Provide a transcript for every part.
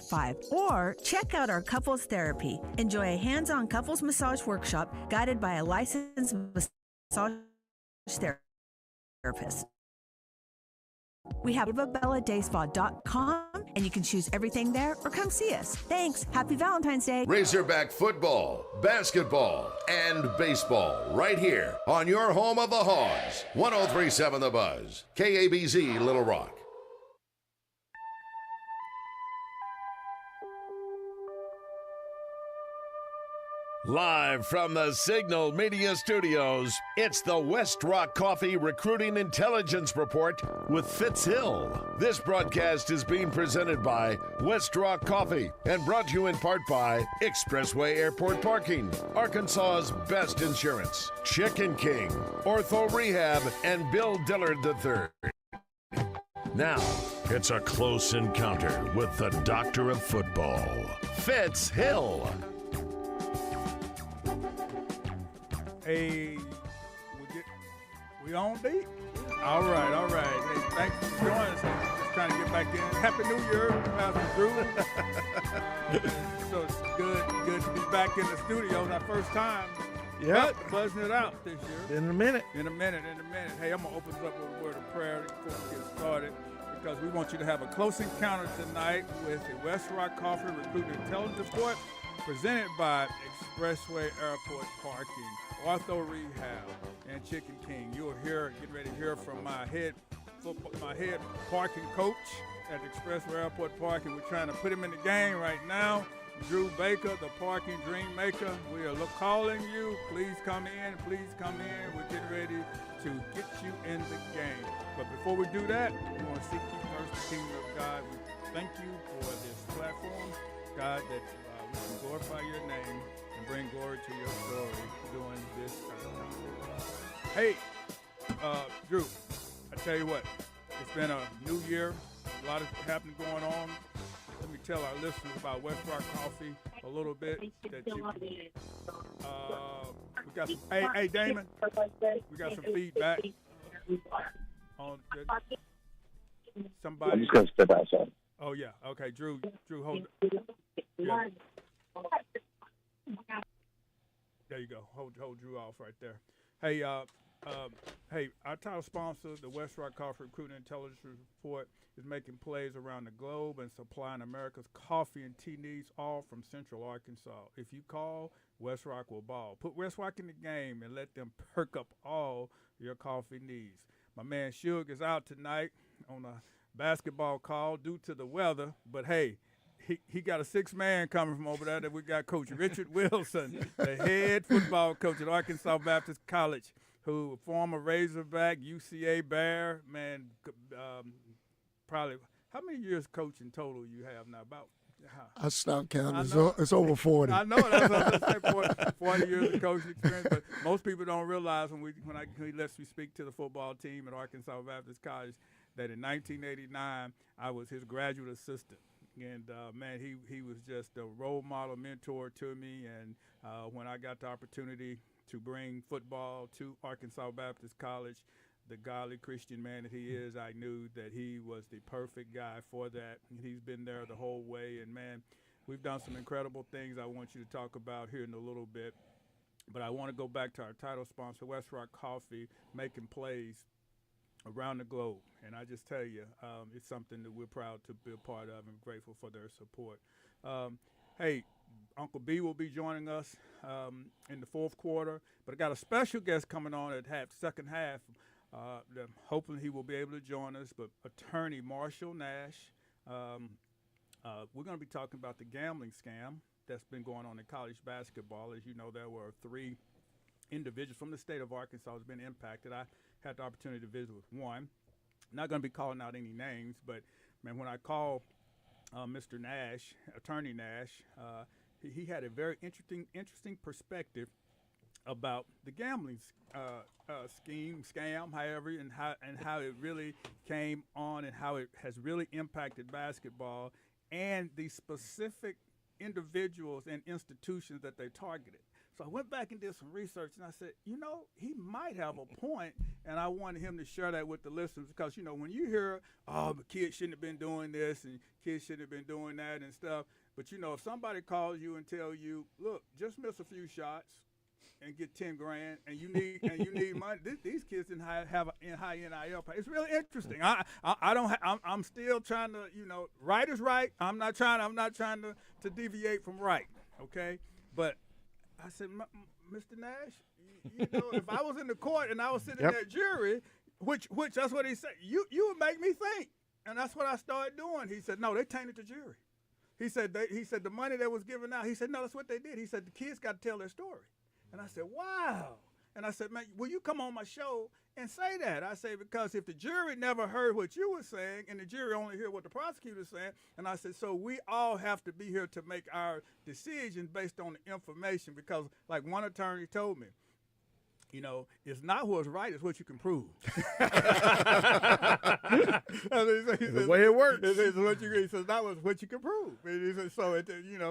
5. Or check out our couples therapy. Enjoy a hands-on couples massage workshop guided by a licensed massage therapist. We have BellaDayspa.com, and you can choose everything there or come see us. Thanks. Happy Valentine's Day. Razorback football, basketball, and baseball right here on your home of the Hogs. 103.7 The Buzz, KABZ Little Rock. Live from the Signal Media Studios, it's the Westrock Coffee Recruiting Intelligence Report with Fitz Hill. This broadcast is being presented by Westrock Coffee and brought to you in part by Expressway Airport Parking, Arkansas's best insurance, Chicken King, Ortho Rehab, and Bill Dillard III. Now, it's a close encounter with the Doctor of Football, Fitz Hill. Hey, we on deep? All right. Hey, thanks for joining us. Just trying to get back in. Happy New Year, Pastor Drew. So it's good to be back in the studio. It's our first time. Yep. Buzzing it out this year. In a minute. Hey, I'm going to open us up with a word of prayer before we get started, because we want you to have a close encounter tonight with the Westrock Coffee Recruiting Intelligence Report, presented by Expressway Airport Parking, Ortho Rehab, and Chicken King. You'll get ready to hear from my head parking coach at Expressway Airport Parking. We're trying to put him in the game right now. Drew Baker, the parking dream maker. We are calling you. Please come in. We're getting ready to get you in the game. But before we do that, we want to seek you first, the kingdom of God. We thank you for this platform, God, that we can glorify your name and bring glory to your story during this time. Hey, Drew, I tell you what, it's been a new year, a lot of happening going on. Let me tell our listeners about Westrock Coffee a little bit. We got some, hey, Damon, we got some feedback on somebody. I'm just going to step outside. Oh, yeah. Okay, Drew, hold it. Yeah. There you go. Hold Drew off right there. Hey, our title sponsor, the Westrock Coffee Recruiting Intelligence Report, is making plays around the globe and supplying America's coffee and tea needs, all from Central Arkansas. If you call, Westrock will ball. Put Westrock in the game and let them perk up all your coffee needs. My man Shug is out tonight on a basketball call due to the weather, but hey, he got a six-man coming from over there that we got Coach Richard Wilson, the head football coach at Arkansas Baptist College, who former Razorback, UCA Bear, man, probably, how many years coaching total you have now? About I stopped counting. It's over 40. I know that's what I say, 40 years of coaching experience. But most people don't realize when he lets me speak to the football team at Arkansas Baptist College that in 1989 I was his graduate assistant. And, man, he was just a role model mentor to me. And when I got the opportunity to bring football to Arkansas Baptist College, the godly Christian man that he is, I knew that he was the perfect guy for that. He's been there the whole way. And, man, we've done some incredible things I want you to talk about here in a little bit. But I want to go back to our title sponsor, Westrock Coffee, making plays around the globe. And I just tell you, it's something that we're proud to be a part of and grateful for their support. Hey, Uncle B will be joining us in the fourth quarter, but I got a special guest coming on at second half. Hoping he will be able to join us, but attorney Marshall Nash. We're going to be talking about the gambling scam that's been going on in college basketball. As you know, there were 3 individuals from the state of Arkansas who's been impacted. I had the opportunity to visit with one. I'm not going to be calling out any names, but man, when I called Mr. Nash, Attorney Nash, he had a very interesting perspective about the gambling scam, however, and how it really came on and how it has really impacted basketball and the specific individuals and institutions that they targeted. So I went back and did some research, and I said, he might have a point, and I wanted him to share that with the listeners because, when you hear, the kids shouldn't have been doing this and kids shouldn't have been doing that and stuff, but, if somebody calls you and tell you, look, just miss a few shots and get $10,000, and you need money. These kids didn't have high NIL pay. It's really interesting. I'm still trying to, right is right. I'm not trying to deviate from right. Okay, but I said, Mr. Nash, if I was in the court and I was sitting in that jury, which that's what he said, you would make me think, and that's what I started doing. He said, no, they tainted the jury. He said the money that was given out. He said, no, that's what they did. He said the kids got to tell their story. And I said, wow. And I said, man, will you come on my show and say that? I say, because if the jury never heard what you were saying and the jury only heard what the prosecutor's saying, and I said, so we all have to be here to make our decisions based on the information because, like one attorney told me, it's not what's right, it's what you can prove. The way it works. He says, that was what you can prove. And he said,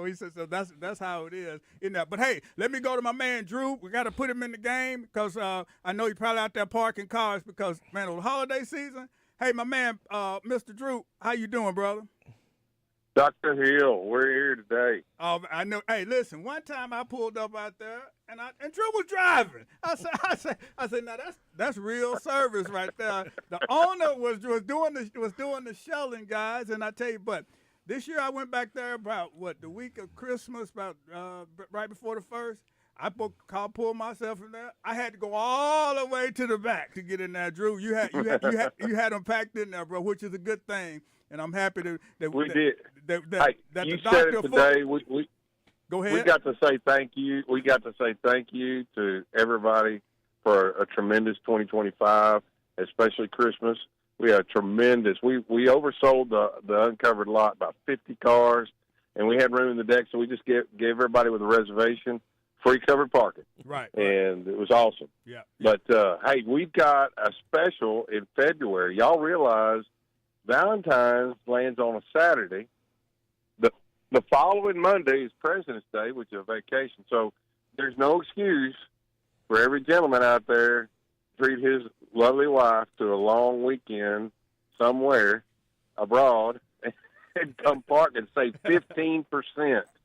he said, so that's how it is in that. But, hey, let me go to my man, Drew. We got to put him in the game because I know he's probably out there parking cars because, man, on the holiday season. Hey, my man, Mr. Drew, how you doing, brother? Dr. Hill, we're here today. I know. Hey, listen. One time I pulled up out there, and Drew was driving. I said, now that's real service right there. The owner was doing the shelling, guys, and I tell you, but this year I went back there about the week of Christmas, about right before the 1st. I pulled myself in there. I had to go all the way to the back to get in there, Drew. You had them packed in there, bro, which is a good thing. And I'm happy that we did. That you the doctor said it today. We go ahead. We got to say thank you. We got to say thank you to everybody for a tremendous 2025, especially Christmas. We had tremendous. We oversold the uncovered lot by 50 cars, and we had room in the deck, so we just gave everybody with a reservation free covered parking. Right. And it was awesome. Yeah. But hey, we've got a special in February. Y'all realize Valentine's lands on a Saturday. The following Monday is President's Day, which is a vacation. So there's no excuse for every gentleman out there to treat his lovely wife to a long weekend somewhere abroad and come park and save 15%.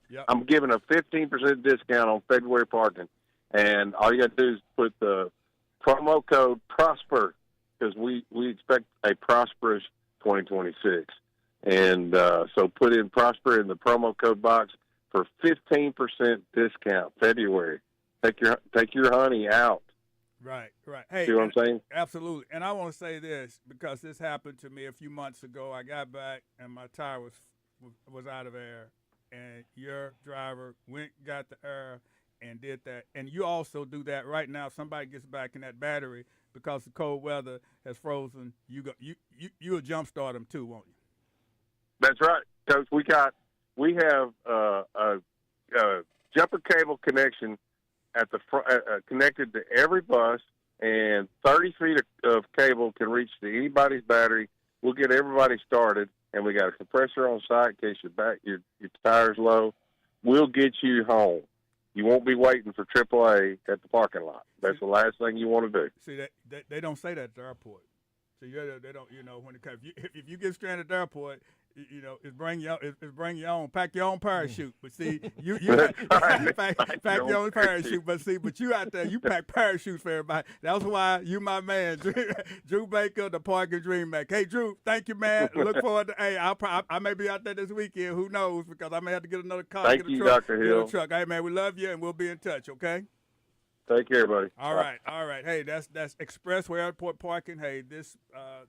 Yep. I'm giving a 15% discount on February parking. And all you got to do is put the promo code PROSPER because we expect a prosperous 2026. And so put in Prosper in the promo code box for 15% discount February. Take your honey out. Right. Hey, see what I'm saying? Absolutely. And I want to say this because this happened to me a few months ago. I got back and my tire was out of air, and your driver got the air and did that. And you also do that right now. Somebody gets back in that battery because the cold weather has frozen. You'll jumpstart them too, won't you? That's right, Coach. We have a jumper cable connection at the front, connected to every bus, and 30 feet of cable can reach to anybody's battery. We'll get everybody started, and we got a compressor on site in case your tire's low. We'll get you home. You won't be waiting for AAA at the parking lot. That's the last thing you want to do. See, they don't say that at the airport. So they don't, when it comes, if you get stranded at the airport, it's bring your own, pack your own parachute. But see, you pack your own parachute. But you out there, you pack parachutes for everybody. That's why you my man, Drew Baker, the Park and Dream Maker. Hey, Drew, thank you, man. Look forward to. Hey, I may be out there this weekend. Who knows? Because I may have to get another car. Thank you, Dr. Hill. Get a truck. Hey, man, we love you, and we'll be in touch. Okay. Take care, buddy. All right. Hey, that's Expressway Airport Parking. Hey, this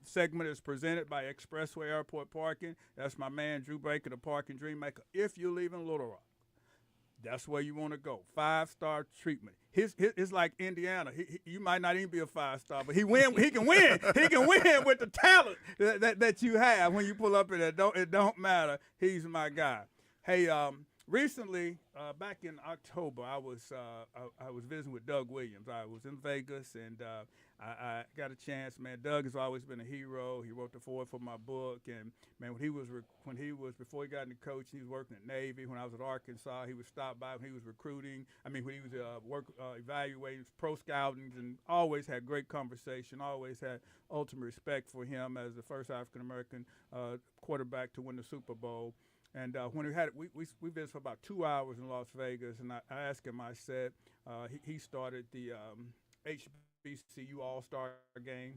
segment is presented by Expressway Airport Parking. That's my man, Drew Baker, the Parking Dream Maker. If you're leaving Little Rock, that's where you want to go. 5-star treatment. It's like Indiana. You might not even be a 5-star, but he can win. He can win with the talent that you have when you pull up in it. It don't matter. He's my guy. Hey, recently, back in October, I was visiting with Doug Williams. I was in Vegas, and I got a chance. Man, Doug has always been a hero. He wrote the foreword for my book, and man, before he got into coaching, he was working at Navy. When I was at Arkansas, he would stop by when he was recruiting. When he was evaluating pro scouting, and always had great conversation. Always had ultimate respect for him as the first African American quarterback to win the Super Bowl. And when we visited for about 2 hours in Las Vegas, and I asked him. I said he started the HBCU All-Star game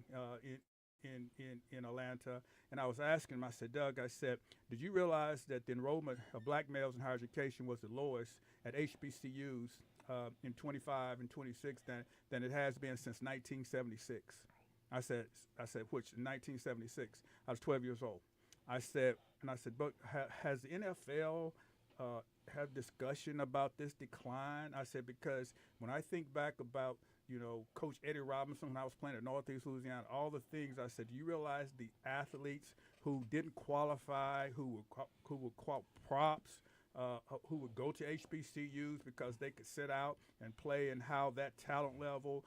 in Atlanta, and I was asking him. I said, Doug, I said, did you realize that the enrollment of black males in higher education was the lowest at HBCUs in 25 and 26 than it has been since 1976? I said, which in 1976, I was 12 years old. I said, but has the NFL had discussion about this decline? I said, because when I think back about, Coach Eddie Robinson, when I was playing at Northeast Louisiana, all the things I said, do you realize the athletes who didn't qualify, who were props, who would go to HBCUs because they could sit out and play, and how that talent level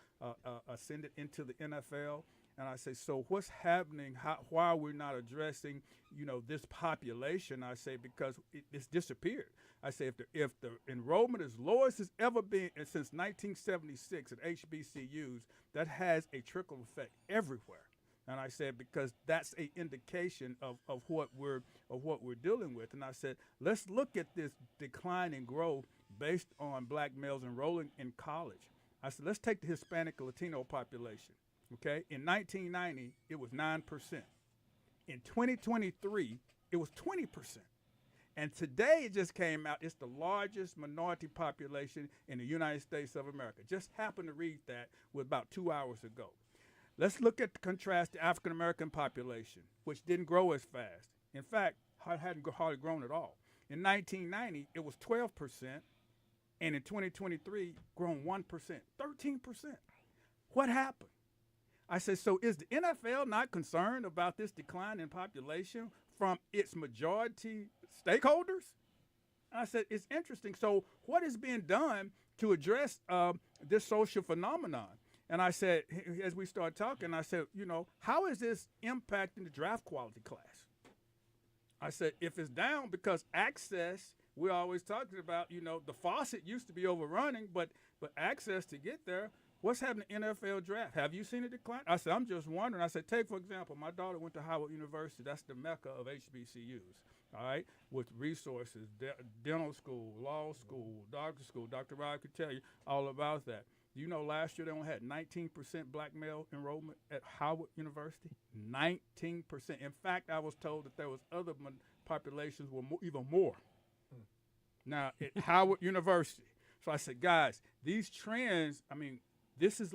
ascended into the NFL? And I say, so what's happening? Why are we not addressing, this population? I say, because it's disappeared. I say, if the enrollment is lowest it's ever been since 1976 at HBCUs, that has a trickle effect everywhere. And I said, because that's an indication of what we're dealing with. And I said, let's look at this decline in growth based on black males enrolling in college. I said, let's take the Hispanic Latino population. Okay, in 1990, it was 9%. In 2023, it was 20%. And today, it just came out, it's the largest minority population in the United States of America. Just happened to read that about 2 hours ago. Let's look at the contrast the African American population, which didn't grow as fast. In fact, hadn't hardly grown at all. In 1990, it was 12%, and in 2023, grown 1%, 13%. What happened? I said, so is the NFL not concerned about this decline in population from its majority stakeholders? I said, it's interesting. So what is being done to address this social phenomenon? And I said, as we started talking, I said, how is this impacting the draft quality class? I said, if it's down because access, we're always talking about, the faucet used to be overrunning, but access to get there. What's happening in the NFL draft? Have you seen a decline? I said, I'm just wondering. I said, take, for example, my daughter went to Howard University. That's the mecca of HBCUs, all right, with resources, dental school, law school, doctor school. Dr. Rod could tell you all about that. Last year they only had 19% black male enrollment at Howard University, 19%. In fact, I was told that there was other populations were even more. Now, at Howard University. So I said, guys, these trends, this is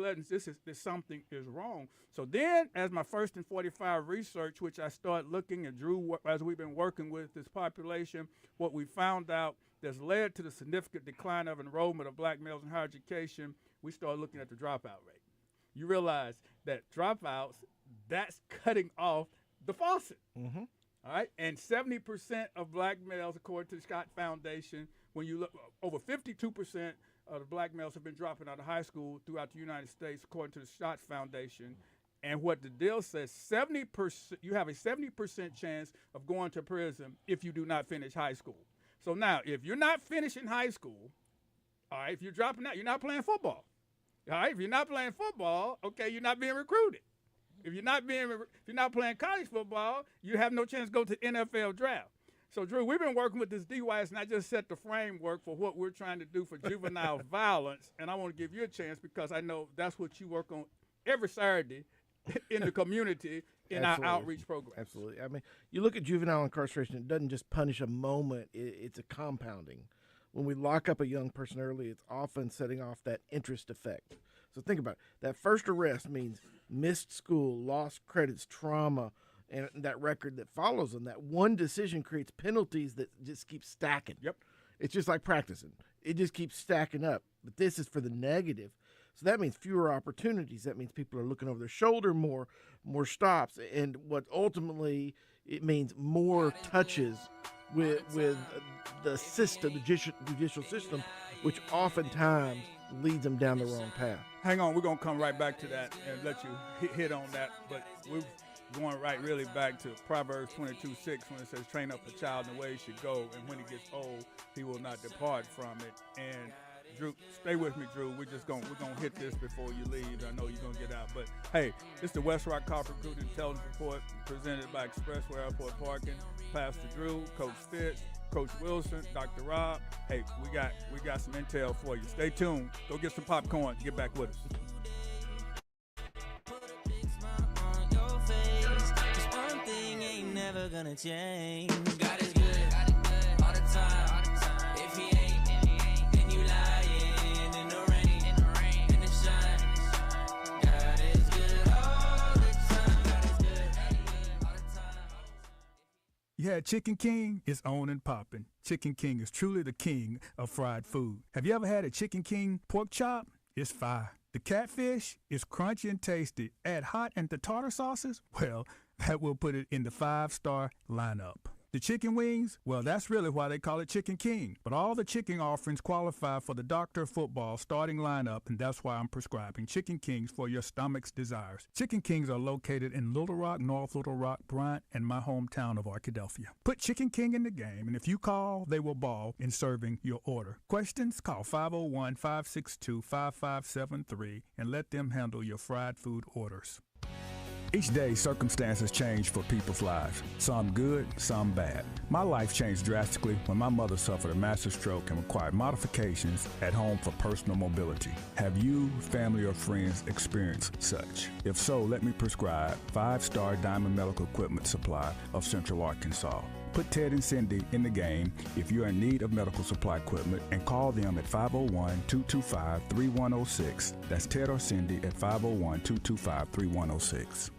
something is wrong. So then, as my first and 45 research, which I started looking and drew as we've been working with this population, what we found out that's led to the significant decline of enrollment of black males in higher education, we started looking at the dropout rate. You realize that dropouts, that's cutting off the faucet. Mm-hmm. All right, and 70% of black males, according to the Scott Foundation, when you look, over 52% of the black males have been dropping out of high school throughout the United States, according to the Scott Foundation. And what the deal says, 70%, you have a 70% chance of going to prison if you do not finish high school. So now, if you're not finishing high school, all right, if you're dropping out, you're not playing football. All right, if you're not playing football, okay, you're not being recruited. If you're not playing college football, you have no chance to go to the NFL draft. So, Drew, we've been working with this DYS, and I just set the framework for what we're trying to do for juvenile violence. And I want to give you a chance because I know that's what you work on every Saturday in the community in our outreach program. Absolutely. You look at juvenile incarceration, it doesn't just punish a moment, it's a compounding. When we lock up a young person early, it's often setting off that interest effect. So think about it. That first arrest means missed school, lost credits, trauma, and that record that follows them. That one decision creates penalties that just keep stacking. Yep. It's just like practicing. It just keeps stacking up. But this is for the negative. So that means fewer opportunities. That means people are looking over their shoulder more stops. And what ultimately it means more touches with the system, the judicial system, which oftentimes leads them down the wrong path. Hang on, we're going to come right back to that and let you hit on that. But we're going really back to Proverbs 22:6 when it says, train up a child in the way he should go, and when he gets old, he will not depart from it. And Drew, stay with me, Drew. We're gonna hit this before you leave. I know you're gonna get out, but hey, it's the Westrock Coffee Recruiting Intelligence Report presented by Expressway Airport Parking. Pastor Drew, Coach Fitz, Coach Wilson, Dr. Rob. Hey, we got some intel for you. Stay tuned. Go get some popcorn. Get back with us. Never gonna change. God is good all the time. If he ain't, then you lying. In the rain, in the shine. God is good all the time. God is good all the time. Yeah, Chicken King is on and popping. Chicken King is truly the king of fried food. Have you ever had a Chicken King pork chop? It's fire. The catfish is crunchy and tasty. Add hot and the tartar sauces? Well, that will put it in the 5-star lineup. The chicken wings? Well, that's really why they call it Chicken King. But all the chicken offerings qualify for the Dr. Football starting lineup, and that's why I'm prescribing Chicken Kings for your stomach's desires. Chicken Kings are located in Little Rock, North Little Rock, Bryant, and my hometown of Arkadelphia. Put Chicken King in the game, and if you call, they will ball in serving your order. Questions? Call 501-562-5573 and let them handle your fried food orders. Each day, circumstances change for people's lives. Some good, some bad. My life changed drastically when my mother suffered a massive stroke and required modifications at home for personal mobility. Have you, family, or friends experienced such? If so, let me prescribe 5-star Diamond Medical Equipment Supply of Central Arkansas. Put Ted and Cindy in the game if you're in need of medical supply equipment and call them at 501-225-3106. That's Ted or Cindy at 501-225-3106.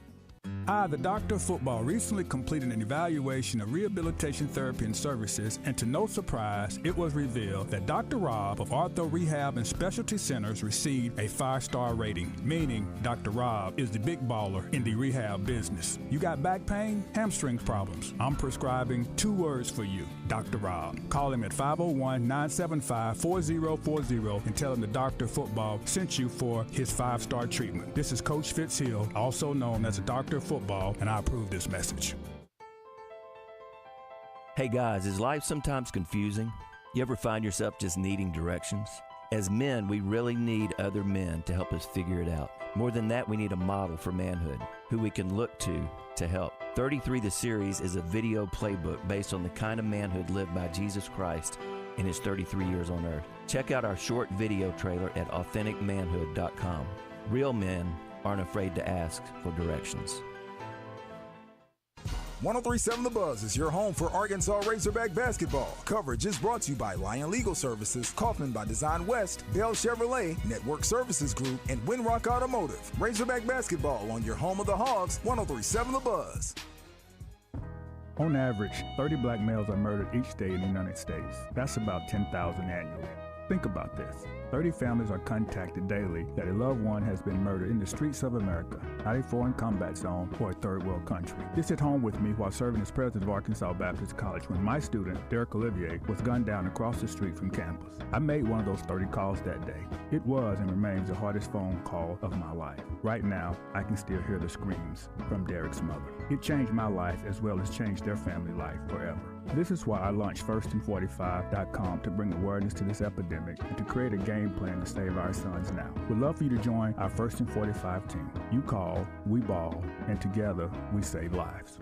I, the Doctor of Football, recently completed an evaluation of rehabilitation therapy and services, and to no surprise, it was revealed that Dr. Rob of Ortho Rehab and Specialty Centers received a 5-star rating, meaning Dr. Rob is the big baller in the rehab business. You got back pain, hamstrings problems? I'm prescribing 2 words for you, Dr. Rob. Call him at 501-975-4040 and tell him the Doctor of Football sent you for his 5-star treatment. This is Coach Fitz Hill, also known as the Doctor of Football, and I approve this message. Hey guys, is life sometimes confusing? You ever find yourself just needing directions? As men, we really need other men to help us figure it out. More than that, we need a model for manhood who we can look to help. 33 the series is a video playbook based on the kind of manhood lived by Jesus Christ in his 33 years on earth. Check out our short video trailer at authenticmanhood.com. Real men aren't afraid to ask for directions. 103.7 The Buzz is your home for Arkansas Razorback basketball. Coverage is brought to you by Lion Legal Services, Kaufman by Design West, Bell Chevrolet, Network Services Group, and Windrock Automotive. Razorback basketball on your home of the Hogs, 103.7 The Buzz. On average, 30 black males are murdered each day in the United States. That's about 10,000 annually. Think about this. 30 families are contacted daily that a loved one has been murdered in the streets of America, not a foreign combat zone or a third world country. This hit home with me while serving as president of Arkansas Baptist College when my student, Derek Olivier, was gunned down across the street from campus. I made one of those 30 calls that day. It was and remains the hardest phone call of my life. Right now, I can still hear the screams from Derek's mother. It changed my life as well as changed their family life forever. This is why I launched FirstAnd45.com to bring awareness to this epidemic and to create a game plan to save our sons now. We'd love for you to join our First and 45 team. You call, we ball, and together we save lives.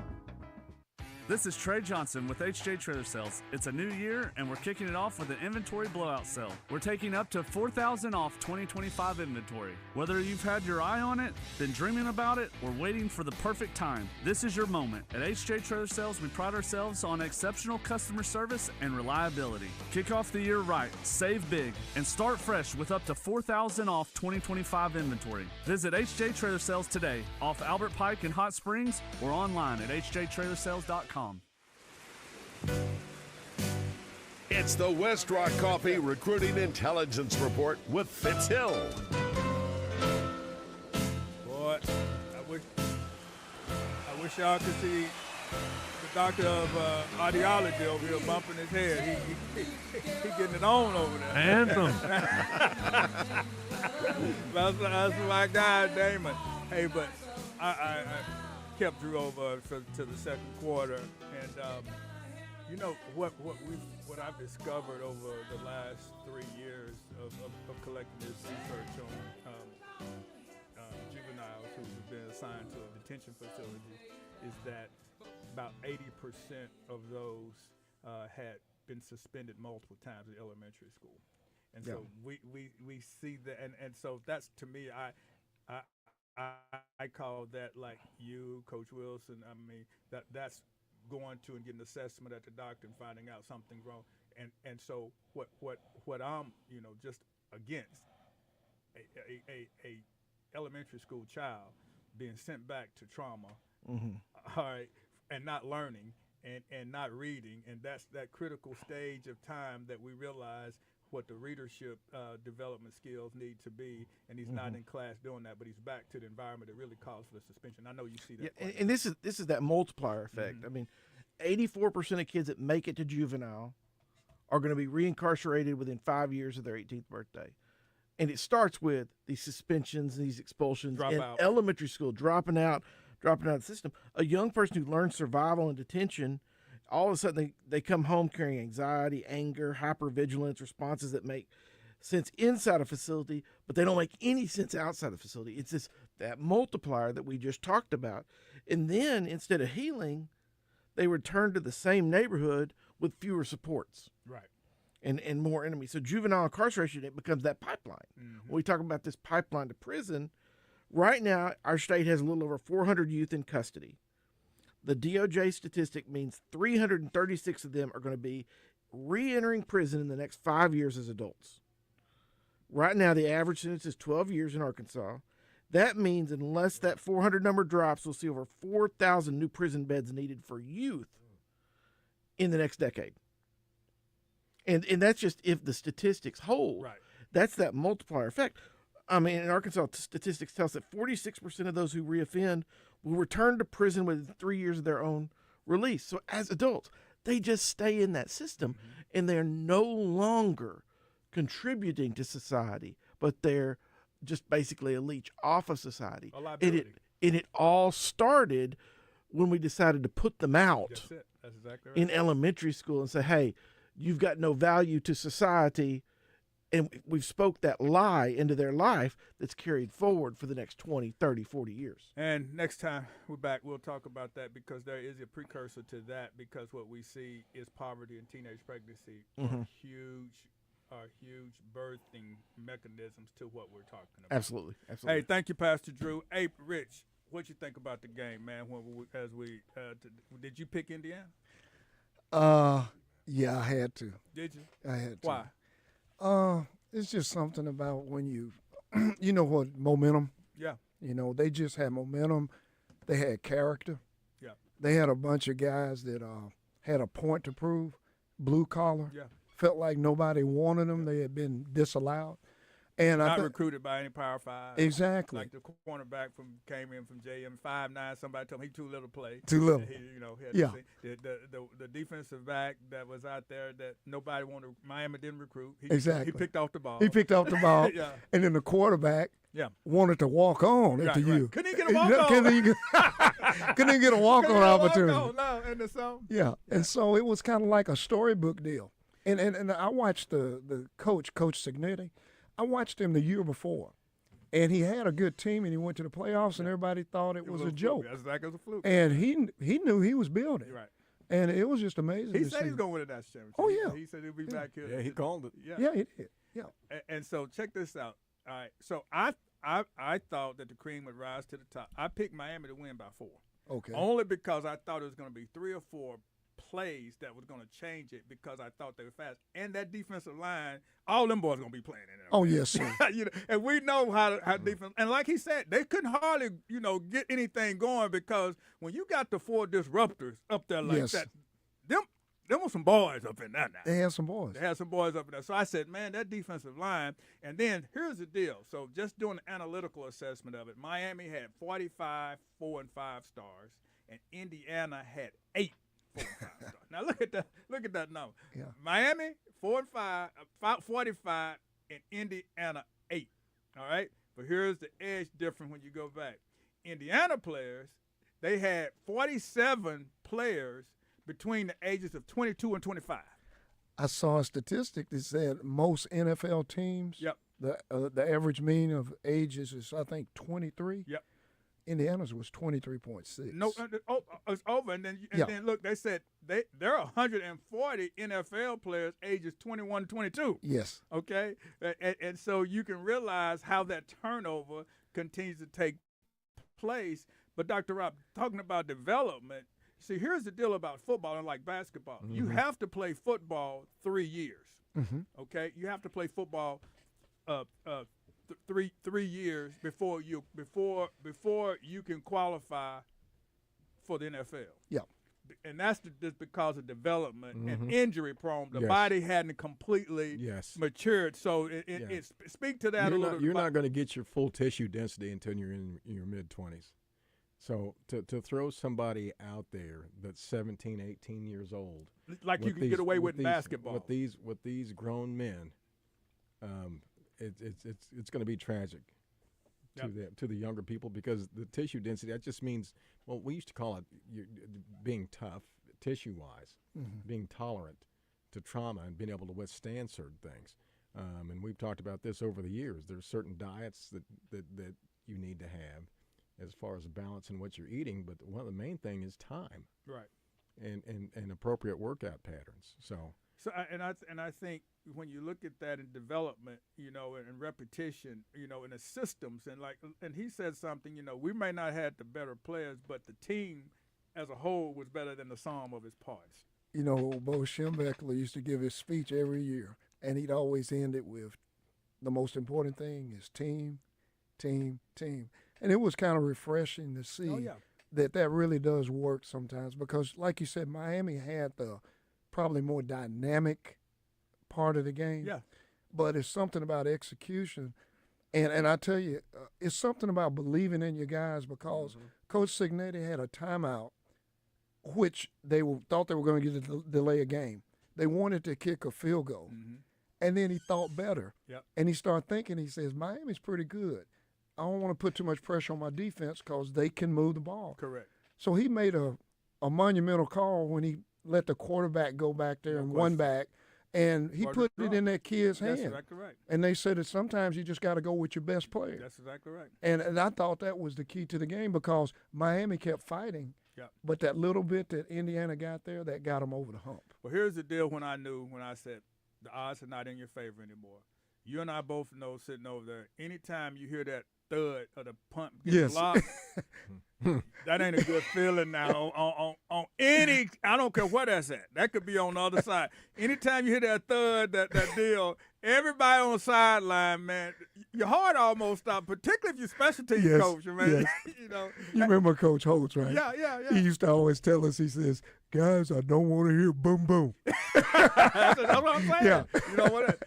This is Trey Johnson with HJ Trailer Sales. It's a new year, and we're kicking it off with an inventory blowout sale. We're taking up to $4,000 off 2025 inventory. Whether you've had your eye on it, been dreaming about it, or waiting for the perfect time, this is your moment. At HJ Trailer Sales, we pride ourselves on exceptional customer service and reliability. Kick off the year right, save big, and start fresh with up to $4,000 off 2025 inventory. Visit HJ Trailer Sales today, off Albert Pike in Hot Springs, or online at hjtrailersales.com. It's the Westrock Coffee Recruiting Intelligence Report with Fitz Hill. Boy, I wish y'all could see the doctor of audiology over here bumping his head. He getting it on over there. Anthem. That's my guy, Damon. Hey, but I kept Drew over to the second quarter, and you know what I've discovered over the last 3 years of collecting this research on juveniles who have been assigned to a detention facility is that about 80% of those had been suspended multiple times in elementary school, and so we see that, and so that's, to me, I call that, like you, Coach Wilson. I mean, that's going to and getting assessment at the doctor and finding out something's wrong. And so what I'm just against a elementary school child being sent back to trauma, all right, and not learning and not reading, and that's that critical stage of time that we realize what the readership development skills need to be, and he's not in class doing that, but he's back to the environment that really calls for the suspension. I know you see that. Yeah, and this is that multiplier effect. I mean, 84% of kids that make it to juvenile are going to be reincarcerated within 5 years of their 18th birthday. And it starts with these suspensions, these expulsions in elementary school, dropping out of the system. A young person who learns survival in detention, all of a sudden they come home carrying anxiety, anger, hypervigilance, responses that make sense inside a facility, but they don't make any sense outside a facility. It's that multiplier that we just talked about. And then instead of healing, they return to the same neighborhood with fewer supports. Right. And more enemies. So juvenile incarceration, it becomes that pipeline. When we talk about this pipeline to prison, right now our state has a little over 400 youth in custody. The DOJ statistic means 336 of them are going to be re-entering prison in the next 5 years as adults. Right now, the average sentence is 12 years in Arkansas. That means unless that 400 number drops, we'll see over 4,000 new prison beds needed for youth in the next decade. And that's just if the statistics hold. Right. That's that multiplier effect. I mean, in Arkansas, statistics tell us that 46% of those who reoffend will return to prison within 3 years of their own release. So as adults, they just stay in that system, and they're no longer contributing to society, but they're just basically a leech off of society. A liability. And it all started when we decided to put them out. That's it. That's exactly right. In elementary school and say, hey, you've got no value to society. And we've spoke that lie into their life that's carried forward for the next 20, 30, 40 years. And next time we're back, we'll talk about that, because there is a precursor to that, because what we see is poverty and teenage pregnancy are huge birthing mechanisms to what we're talking about. Absolutely. Absolutely. Hey, thank you, Pastor Drew. Hey, Rich, what you think about the game, man? Did you pick Indiana? Yeah, I had to. Did you? I had to. Why? It's just something about when you know what, momentum. Yeah. They just had momentum. They had character. Yeah. They had a bunch of guys that had a point to prove, blue collar. Yeah. Felt like nobody wanted them. They had been disallowed. And not recruited by any Power 5. Exactly. Like the cornerback came in from JM 5'9". Somebody told him he too little to play. Too little. The defensive back that was out there that nobody wanted, Miami didn't recruit. Exactly. He picked off the ball. Yeah. And then the quarterback wanted to walk on into you. Couldn't he get a walk on? Couldn't even get a walk on opportunity. Yeah. And so it was kind of like a storybook deal. And I watched the Coach Signetti. I watched him the year before, and he had a good team, and he went to the playoffs, and everybody thought it was a joke. That's like it was a fluke. And he knew he was building. Right. And it was just amazing. He said he's going to win a national championship. Oh, yeah. He said he'll be back here. Yeah, he called it. Yeah, he did. Yeah. And so check this out. All right. So I thought that the cream would rise to the top. I picked Miami to win by 4. Okay. Only because I thought it was going to be 3 or 4 plays that was going to change it, because I thought they were fast. And that defensive line, all them boys going to be playing in there. Oh, yes, sir. And we know how defense, and like he said, they couldn't hardly, get anything going, because when you got the 4 disruptors up there like that, them were some boys up in there now. They had some boys. Up in there. So I said, man, that defensive line. And then here's the deal. So just doing an analytical assessment of it, Miami had 45 4 and 5 stars, and Indiana had 8 4 and 5 stars. Now look at that number. Yeah. Miami 4 and 5, 45, and Indiana 8. All right, but here's the edge difference when you go back. Indiana players, they had 47 players between the ages of 22 and 25. I saw a statistic that said most NFL teams, Yep. the average mean of ages is, I think, 23. Yep. Indiana's was 23.6. No, it's over. And then look, they said there are 140 NFL players ages 21 to 22. Yes. Okay, and so you can realize how that turnover continues to take place. But Dr. Rob, talking about development, see, here's the deal about football, unlike basketball. Mm-hmm. You have to play football 3 years. Mm-hmm. Okay, you have to play football 3 years before you can qualify for the NFL. Yeah. And that's just because of development Mm-hmm. and injury prone. The Yes. body hadn't completely Yes. matured. So speak to that a little bit. You're not going to get your full tissue density until you're in your mid-20s. So to throw somebody out there that's 17, 18 years old, like you can get away with in basketball. with these grown men, it's going to be tragic to the younger people, because the tissue density, that just means, well, we used to call it being tough tissue-wise, being tolerant to trauma and being able to withstand certain things. And we've talked about this over the years. There's certain diets that you need to have as far as balance in what you're eating, but one of the main thing is time, Right. and appropriate workout patterns. So I think when you look at that in development, and repetition, in the systems, and he said something, we may not have the better players, but the team as a whole was better than the sum of its parts. Bo Schembechler used to give his speech every year, and he'd always end it with, the most important thing is team, team, team. And it was kind of refreshing to see that really does work sometimes, because, like you said, Miami had the probably more dynamic part of the game. Yeah. But it's something about execution. And I tell you, it's something about believing in your guys, because Coach Signetti had a timeout, which thought they were going to get a delay a game. They wanted to kick a field goal. Mm-hmm. And then he thought better. Yep. And he started thinking, he says, Miami's pretty good. I don't want to put too much pressure on my defense because they can move the ball. Correct. So he made a monumental call when he let the quarterback go back there and one back, and he put it in that kid's hand. That's exactly right. And they said that sometimes you just got to go with your best player. That's exactly right. And I thought that was the key to the game, because Miami kept fighting, but that little bit that Indiana got there, that got them over the hump. Well, here's the deal when I said the odds are not in your favor anymore. You and I both know, sitting over there, anytime you hear that thud of the punt get blocked, that ain't a good feeling now on any, I don't care what that's at. That could be on the other side. Anytime you hear that thud, that deal, everybody on the sideline, man, your heart almost stops, particularly if you're special teams coach, man. Yes. You remember Coach Holtz, right? Yeah. He used to always tell us, he says, guys, I don't want to hear boom, boom. That's what I'm saying. Yeah. You know what?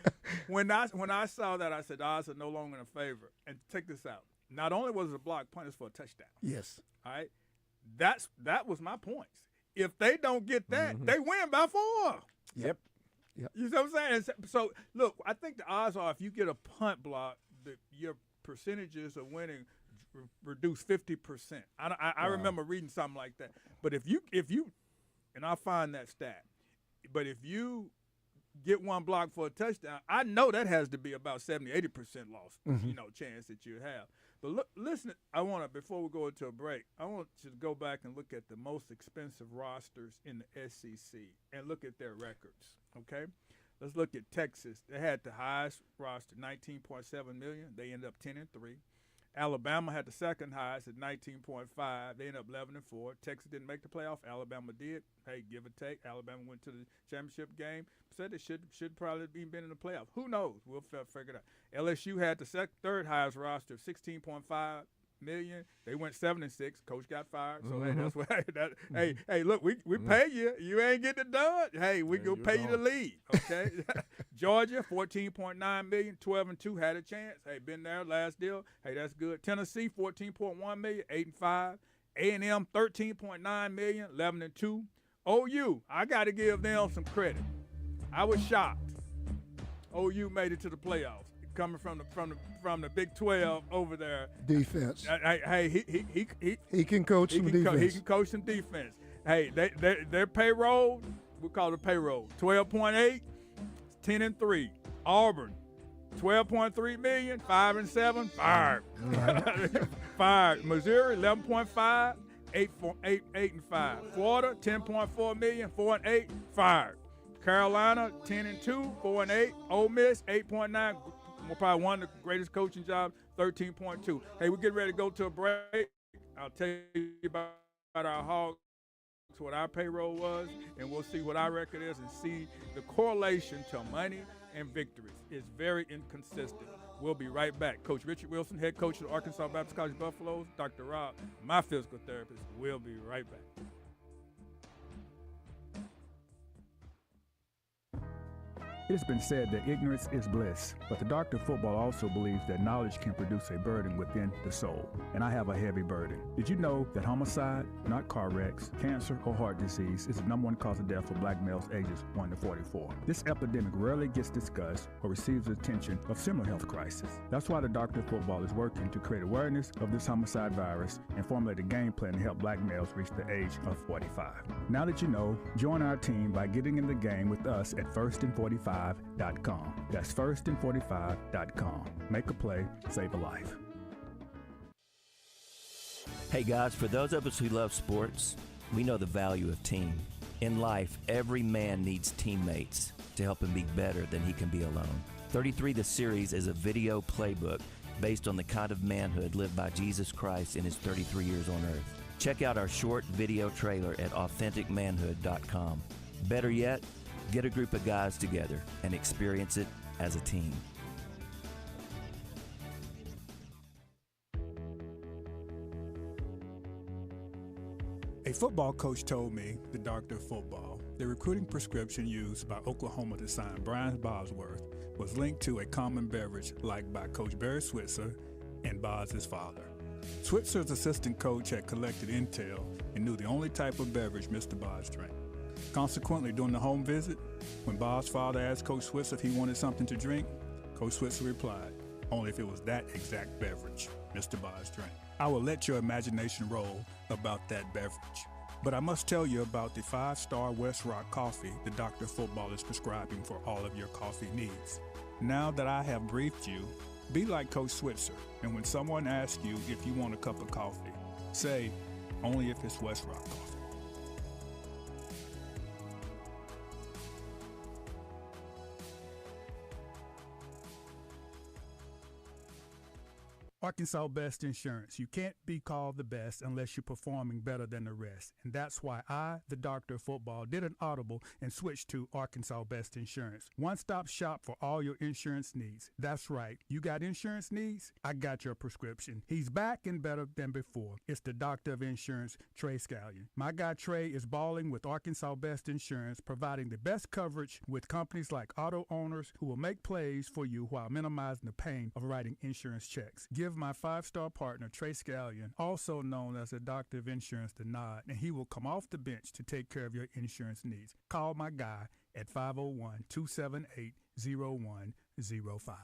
When I saw that, I said, the odds are no longer in favor. And check this out. Not only was it a block punt, it's for a touchdown. Yes. All right? That was my points. If they don't get that, they win by 4. Yep. You know what I'm saying? So, look, I think the odds are if you get a punt block, your percentages of winning reduce 50%. I remember reading something like that. But if you, and I'll find that stat, but if you get one block for a touchdown, I know that has to be about 70-80% loss, chance that you have. But look, listen, before we go into a break, I want you to go back and look at the most expensive rosters in the SEC and look at their records, okay? Let's look at Texas. They had the highest roster, $19.7 million. They ended up 10-3. Alabama had the second highest at 19.5. They ended up 11-4. Texas didn't make the playoff. Alabama did. Hey, give or take. Alabama went to the championship game. Said they should probably be been in the playoff. Who knows? We'll figure it out. LSU had the third highest roster of 16.5 million. They went 7-6. Coach got fired. So hey, that's what. Hey, look, we pay you. You ain't getting it done. Hey, we gonna pay you to leave. Okay. Georgia, 14.9 million. 12-2 had a chance. Hey, been there last deal. Hey, that's good. Tennessee, 14.1 million. 8-5. A&M, $13.9 million, 11-2. OU, I got to give them some credit. I was shocked. OU made it to the playoffs, coming from the Big 12 over there. Defense. Hey, he can coach some defense. He can coach some defense. Hey, their payroll, we call it payroll, 12.8, 10-3. Auburn, 12.3 million, 5-7, fired. Fired. Missouri, 11.5, 8-5. Florida, 10.4 million, 4-8, fired. Carolina, 10-2, 4-8. Ole Miss, 8.9. Probably one of the greatest coaching jobs, 13.2. Hey, we're getting ready to go to a break. I'll tell you about our Hogs, what our payroll was, and we'll see what our record is and see the correlation to money and victories. It's very inconsistent. We'll be right back. Coach Richard Wilson, head coach of the Arkansas Baptist College Buffaloes. Dr. Rob, my physical therapist. We'll be right back. It has been said that ignorance is bliss, but the doctor of football also believes that knowledge can produce a burden within the soul, and I have a heavy burden. Did you know that homicide, not car wrecks, cancer, or heart disease is the #1 cause of death for black males ages 1 to 44? This epidemic rarely gets discussed or receives the attention of similar health crises. That's why the doctor of football is working to create awareness of this homicide virus and formulate a game plan to help black males reach the age of 45. Now that you know, join our team by getting in the game with us at firstand45.com. That's firstand45.com. Make a play, save a life. Hey guys, for those of us who love sports, we know the value of team. In life, every man needs teammates to help him be better than he can be alone. 33 The Series is a video playbook based on the kind of manhood lived by Jesus Christ in his 33 years on earth. Check out our short video trailer at authenticmanhood.com. Better yet, get a group of guys together and experience it as a team. A football coach told me, the doctor of football, the recruiting prescription used by Oklahoma to sign Brian Bosworth was linked to a common beverage liked by Coach Barry Switzer and Bos's father. Switzer's assistant coach had collected intel and knew the only type of beverage Mr. Bos drank. Consequently, during the home visit, when Bos's father asked Coach Switzer if he wanted something to drink, Coach Switzer replied, only if it was that exact beverage Mr. Bos drank. I will let your imagination roll about that beverage. But I must tell you about the 5-star Westrock coffee the Dr. Football is prescribing for all of your coffee needs. Now that I have briefed you, be like Coach Switzer, and when someone asks you if you want a cup of coffee, say, only if it's Westrock coffee. Arkansas Best Insurance. You can't be called the best unless you're performing better than the rest. And that's why I, the doctor of football, did an audible and switched to Arkansas Best Insurance. One-stop shop for all your insurance needs. That's right. You got insurance needs? I got your prescription. He's back and better than before. It's the doctor of insurance, Trey Scallion. My guy Trey is balling with Arkansas Best Insurance, providing the best coverage with companies like auto owners who will make plays for you while minimizing the pain of writing insurance checks. Give my 5-star partner, Trey Scallion, also known as the doctor of insurance, the nod, and he will come off the bench to take care of your insurance needs. Call my guy at 501-278-0105.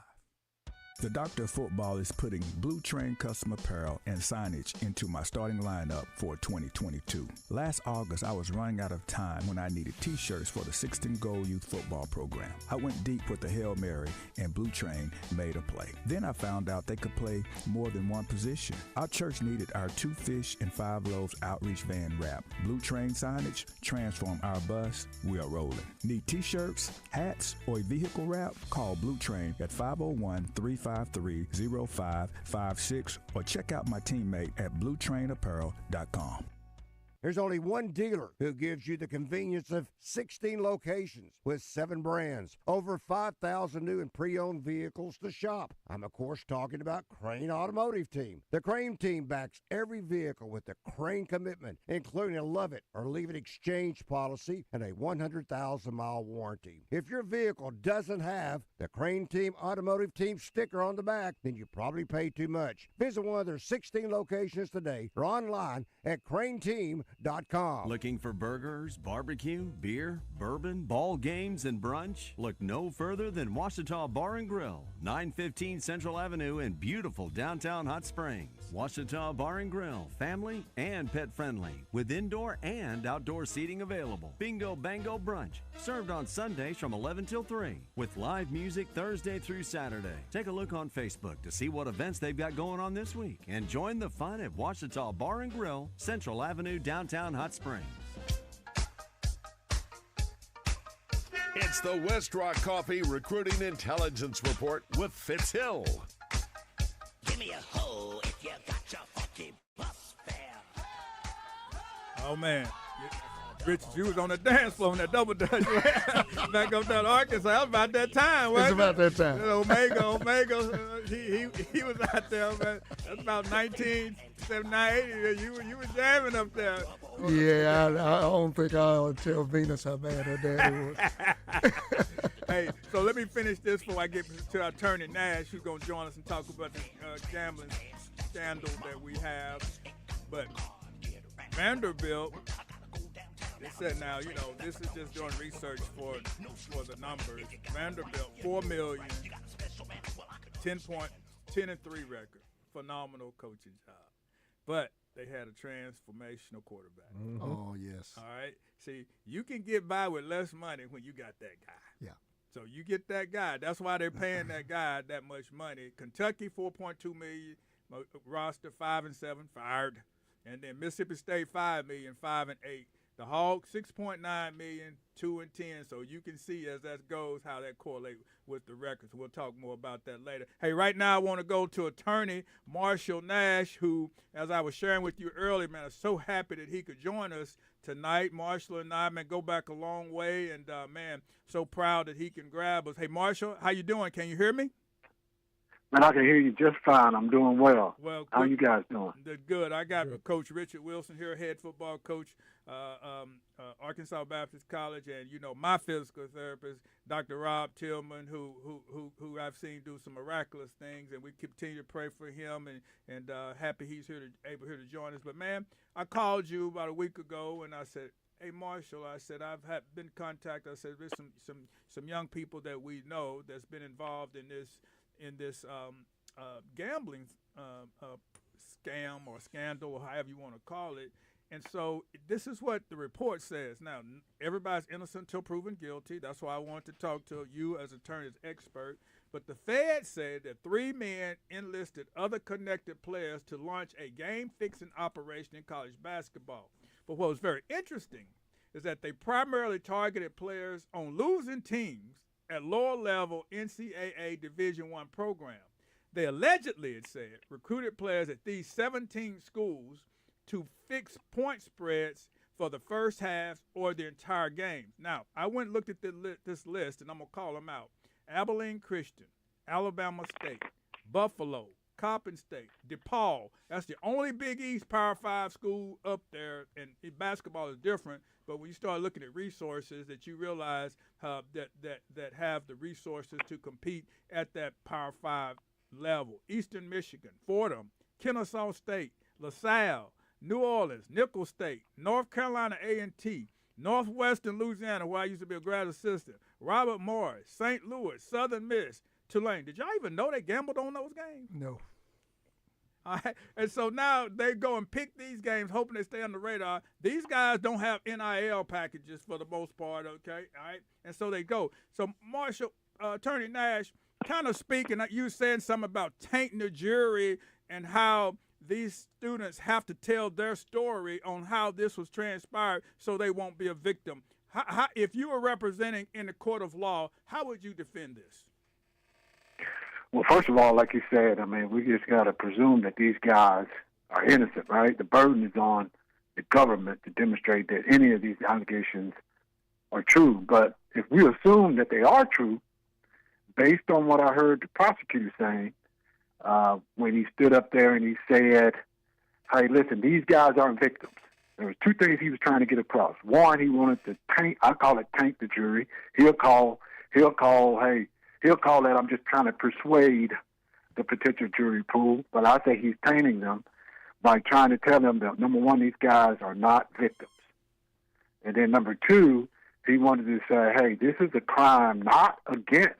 The Doctor of Football is putting Blue Train custom apparel and signage into my starting lineup for 2022. Last August, I was running out of time when I needed t-shirts for the 16 Goal Youth Football program. I went deep with the Hail Mary, and Blue Train made a play. Then I found out they could play more than one position. Our church needed our 2 fish and 5 loaves outreach van wrap. Blue Train signage transform our bus. We are rolling. Need t-shirts, hats, or a vehicle wrap? Call Blue Train at 501-353-0556 or check out my teammate at bluetrainapparel.com. There's only one dealer who gives you the convenience of 16 locations with 7 brands, over 5,000 new and pre-owned vehicles to shop. I'm, of course, talking about Crane Automotive Team. The Crane Team backs every vehicle with the Crane commitment, including a love it or leave it exchange policy and a 100,000-mile warranty. If your vehicle doesn't have the Crane Team Automotive Team sticker on the back, then you probably paid too much. Visit one of their 16 locations today or online at craneteam.com. Looking for burgers, barbecue, beer, bourbon, ball games, and brunch? Look no further than Washita Bar and Grill, 915 Central Avenue in beautiful downtown Hot Springs. Washita Bar and Grill, family and pet friendly, with indoor and outdoor seating available. Bingo Bango Brunch, served on Sundays from 11 till 3, with live music Thursday through Saturday. Take a look on Facebook to see what events they've got going on this week, and join the fun at Washita Bar and Grill, Central Avenue, downtown Hot Springs. It's the Westrock Coffee Recruiting Intelligence Report with Fitz Hill. Give me a hoe if you got your funky bus fare. Oh, man. Rich, you was on the dance floor on that double dutch back up there in Arkansas. That was about that time, wasn't It's about that time. Omega, he was out there, man. That's about 1979, 80. You were jamming up there. Yeah, I don't think I'll tell Venus how bad her daddy was. Hey, so let me finish this before I get to Attorney Nash, who's going to join us and talk about the gambling scandal that we have. But Vanderbilt, they said now, this is just doing research for the numbers. Vanderbilt, $4 million, 10-3 record, phenomenal coaching job. But they had a transformational quarterback. Mm-hmm. Oh, yes. All right. See, you can get by with less money when you got that guy. Yeah. So you get that guy. That's why they're paying that guy that much money. Kentucky, $4.2 million, roster 5-7, fired. And then Mississippi State, $5 million, 5-8. The Hogs, $6.9 million, 2-10. So you can see as that goes how that correlates with the records. We'll talk more about that later. Hey, right now I want to go to Attorney Marshall Nash, who, as I was sharing with you earlier, man, I'm so happy that he could join us tonight. Marshall and I, man, go back a long way, and, man, so proud that he can grab us. Hey, Marshall, how you doing? Can you hear me? Man, I can hear you just fine. I'm doing well. Well, how you guys doing? Good. I got Coach Richard Wilson here, head football coach, Arkansas Baptist College, and my physical therapist, Dr. Rob Tillman, who I've seen do some miraculous things, and we continue to pray for him, and happy he's able to join us. But man, I called you about a week ago, and I said, hey, Marshall, I said, I've been in contact. I said, there's some young people that we know that's been involved in this gambling scam or scandal, or however you want to call it. And so this is what the report says. Now, everybody's innocent until proven guilty. That's why I wanted to talk to you as attorney's expert. But the Fed said that 3 men enlisted other connected players to launch a game-fixing operation in college basketball. But what was very interesting is that they primarily targeted players on losing teams at lower-level NCAA Division I program. They allegedly, it said, recruited players at these 17 schools to fix point spreads for the first half or the entire game. Now, I went and looked at this list, and I'm going to call them out. Abilene Christian, Alabama State, Buffalo, Coppin State, DePaul. That's the only Big East Power 5 school up there, and basketball is different. But when you start looking at resources, that you realize that have the resources to compete at that Power 5 level. Eastern Michigan, Fordham, Kennesaw State, LaSalle, New Orleans, Nicholls State, North Carolina A&T, Northwestern Louisiana, where I used to be a grad assistant, Robert Morris, St. Louis, Southern Miss, Tulane. Did y'all even know they gambled on those games? No. All right. And so now they go and pick these games, hoping they stay on the radar. These guys don't have NIL packages for the most part, okay? All right. And so they go. So, Marshall, Attorney Nash, kind of speaking, you said something about tainting the jury and how these students have to tell their story on how this was transpired so they won't be a victim. How, if you were representing in the court of law, how would you defend this? Well, first of all, like you said, I mean, we just got to presume that these guys are innocent, right? The burden is on the government to demonstrate that any of these allegations are true. But if we assume that they are true, based on what I heard the prosecutor saying, when he stood up there and he said, hey, listen, these guys aren't victims. There was two things he was trying to get across. One, he wanted to taint, I call it taint the jury. He'll call that I'm just trying to persuade the potential jury pool, but I say he's tainting them by trying to tell them that, number one, these guys are not victims. And then number two, he wanted to say, hey, this is a crime not against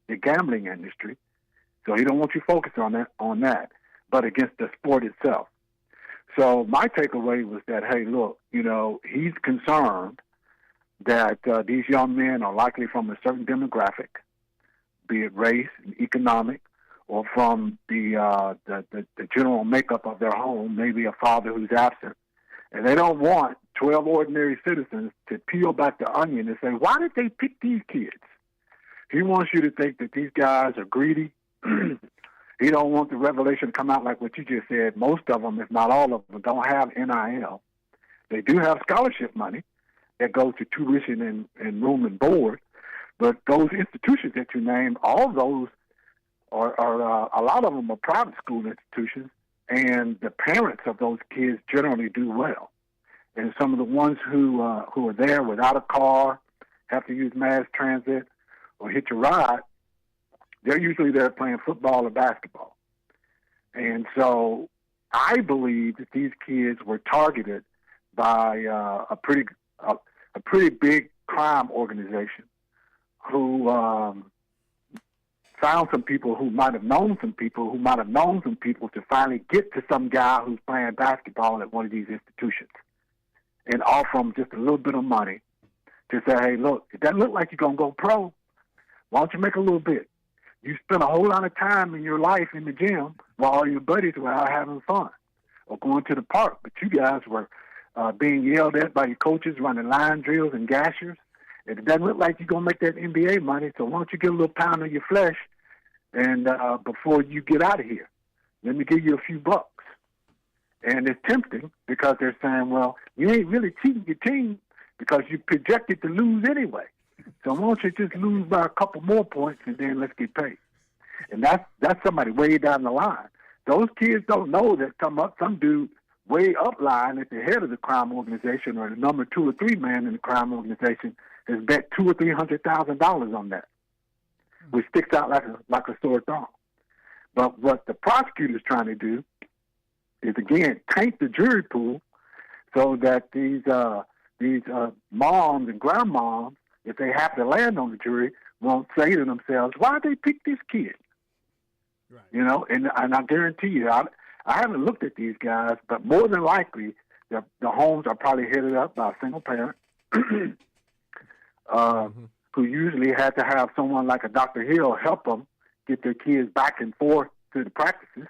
the gambling industry, so he don't want you focused on that, but against the sport itself. So my takeaway was that, hey, look, he's concerned that these young men are likely from a certain demographic, be it race and economic, or from the general makeup of their home, maybe a father who's absent. And they don't want 12 ordinary citizens to peel back the onion and say, why did they pick these kids? He wants you to think that these guys are greedy. He don't want the revelation to come out like what you just said. Most of them, if not all of them, don't have NIL. They do have scholarship money that goes to tuition and room and board. But those institutions that you named, all those are a lot of them are private school institutions, and the parents of those kids generally do well. And some of the ones who are there without a car, have to use mass transit or hitch a ride, they're usually there playing football or basketball. And so I believe that these kids were targeted by a pretty big crime organization who found some people who might have known some people to finally get to some guy who's playing basketball at one of these institutions and offer them just a little bit of money to say, hey, look, it doesn't look like you're going to go pro. Why don't you make a little bit? You spend a whole lot of time in your life in the gym while all your buddies were out having fun or going to the park, but you guys were being yelled at by your coaches, running line drills and gashers. It doesn't look like you're going to make that NBA money, so why don't you get a little pound of your flesh and before you get out of here? Let me give you a few bucks. And it's tempting because they're saying, well, you ain't really cheating your team because you projected to lose anyway. So why don't you just lose by a couple more points and then let's get paid? And that's somebody way down the line. Those kids don't know that some dude way up line at the head of the crime organization or the number 2 or 3 man in the crime organization has bet $200,000 or $300,000 on that, which sticks out like a sore thumb. But what the prosecutor's trying to do is again taint the jury pool so that these moms and grandmoms, if they have to land on the jury, won't say to themselves, why did they pick this kid? Right. And I guarantee you, I haven't looked at these guys, but more than likely, the homes are probably headed up by a single parent who usually had to have someone like a Dr. Hill help them get their kids back and forth to the practices.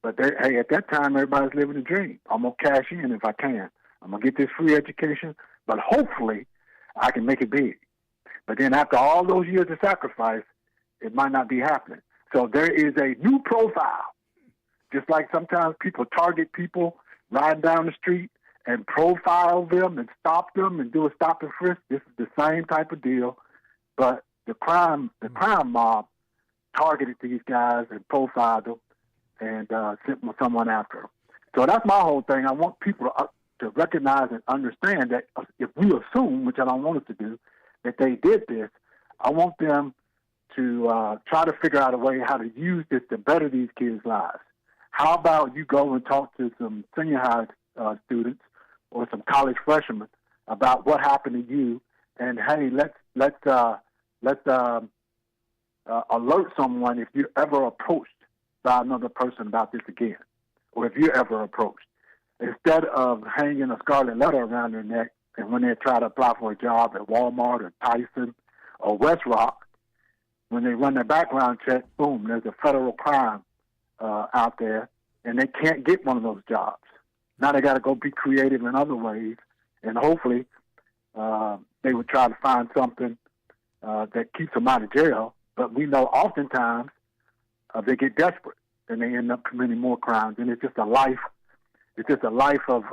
But at that time, everybody's living a dream. I'm going to cash in if I can. I'm going to get this free education, but hopefully I can make it big. But then after all those years of sacrifice, it might not be happening. So there is a new profile. Just like sometimes people target people riding down the street and profile them and stop them and do a stop and frisk. This is the same type of deal, but the crime mob targeted these guys and profiled them and sent someone after them. So that's my whole thing. I want people to recognize and understand that if we assume, which I don't want us to do, that they did this, I want them to try to figure out a way how to use this to better these kids' lives. How about you go and talk to some senior high students or some college freshmen about what happened to you, and hey, let's alert someone if you're ever approached by another person about this again, or if you're ever approached. Instead of hanging a scarlet letter around their neck, and when they try to apply for a job at Walmart or Tyson or Westrock, when they run their background check, boom, there's a federal crime out there, and they can't get one of those jobs. Now they got to go be creative in other ways, and hopefully they would try to find something that keeps them out of jail. But we know oftentimes they get desperate, and they end up committing more crimes, and it's just a It's just a life of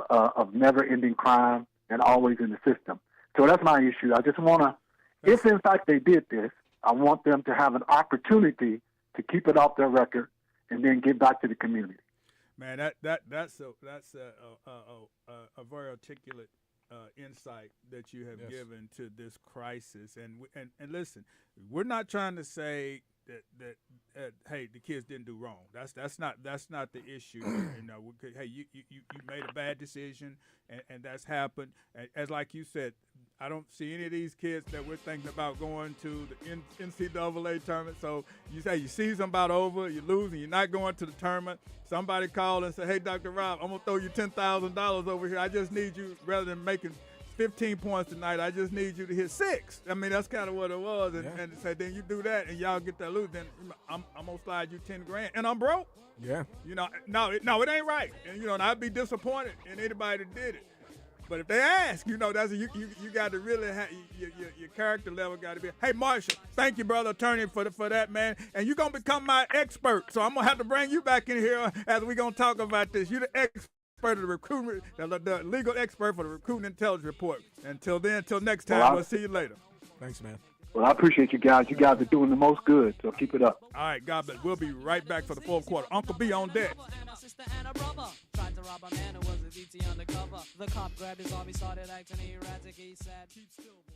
never-ending crime and always in the system. So that's my issue. I just want to, if in fact they did this, I want them to have an opportunity to keep it off their record and then get back to the community. Man, that's a very articulate insight that you have given to this crisis. And listen, we're not trying to say that hey, the kids didn't do wrong. That's not the issue. Hey, you made a bad decision, and that's happened. As like you said, I don't see any of these kids that we're thinking about going to the NCAA tournament. So you say your season about over, you lose, and you're not going to the tournament. Somebody called and said, "Hey, Dr. Rob, I'm gonna throw you $10,000 over here. I just need you, rather than making 15 points tonight, I just need you to hit 6." I mean, that's kind of what it was. And say, then you do that, and y'all get that lose. Then I'm gonna slide you $10,000, and I'm broke. Yeah. No, it ain't right. And and I'd be disappointed in anybody that did it. But if they ask, that's you got to really have your character level got to be. Hey, Marshall, thank you, brother attorney, for that, man. And you're gonna become my expert, so I'm gonna have to bring you back in here as we're gonna talk about this. You're the expert of the recruitment, the legal expert for the recruiting intelligence report. Until next time, we'll see you later. Thanks, man. Well, I appreciate you guys. You guys are doing the most good, so keep it up. All right, God bless. We'll be right back for the fourth quarter. Uncle B on deck. Tried to rob a man who was a DT undercover. The cop grabbed his arm, he started acting erratic. He said, "Keep still, boy."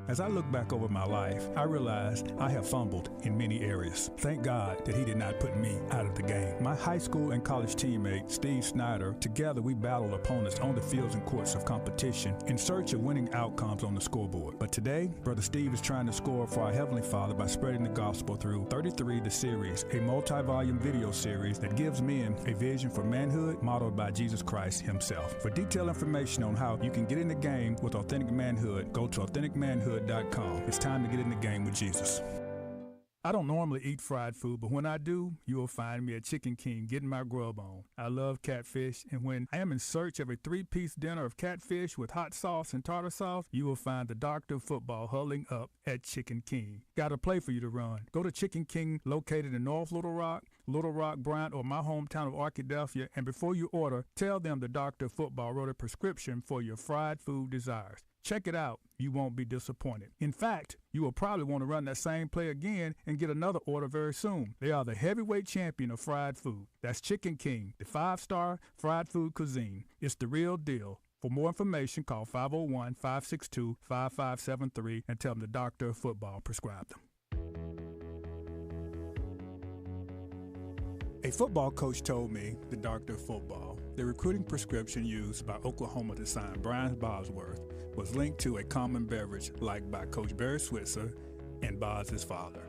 As I look back over my life, I realized I have fumbled in many areas. Thank God that he did not put me out of the game. My high school and college teammate, Steve Snyder, together we battled opponents on the fields and courts of competition in search of winning outcomes on the scoreboard. But today, Brother Steve is trying to score for our Heavenly Father by spreading the gospel through 33 The Series, a multi-volume video series that gives men a vision for manhood modeled by Jesus Christ himself. For detailed information on how you can get in the game with authentic manhood, go to authenticmanhood.com. It's time to get in the game with Jesus. I don't normally eat fried food, but when I do, you will find me at Chicken King getting my grub on. I love catfish, and when I am in search of a 3-piece dinner of catfish with hot sauce and tartar sauce, you will find the Doctor of Football huddling up at Chicken King. Got a play for you to run. Go to Chicken King located in North Little Rock, Bryant, or my hometown of Arkadelphia, and before you order, tell them the Doctor of Football wrote a prescription for your fried food desires. Check it out. You won't be disappointed. In fact, you will probably want to run that same play again and get another order very soon. They are the heavyweight champion of fried food. That's Chicken King, the 5-star fried food cuisine. It's the real deal. For more information, call 501-562-5573 and tell them the Doctor of Football prescribed them. A football coach told me, the Doctor of Football, the recruiting prescription used by Oklahoma to sign Brian Bosworth was linked to a common beverage liked by Coach Barry Switzer and Boz's father.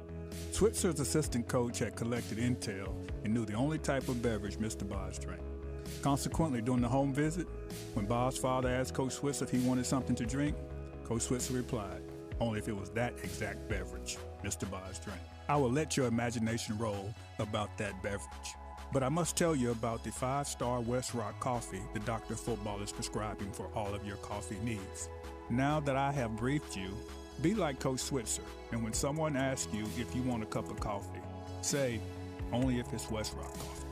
Switzer's assistant coach had collected intel and knew the only type of beverage Mr. Boz drank. Consequently, during the home visit, when Boz's father asked Coach Switzer if he wanted something to drink, Coach Switzer replied, only if it was that exact beverage Mr. Boz drank. I will let your imagination roll about that beverage. But I must tell you about the 5-star Westrock coffee the Doctor of Football is prescribing for all of your coffee needs. Now that I have briefed you, be like Coach Switzer, and when someone asks you if you want a cup of coffee, say, only if it's Westrock coffee.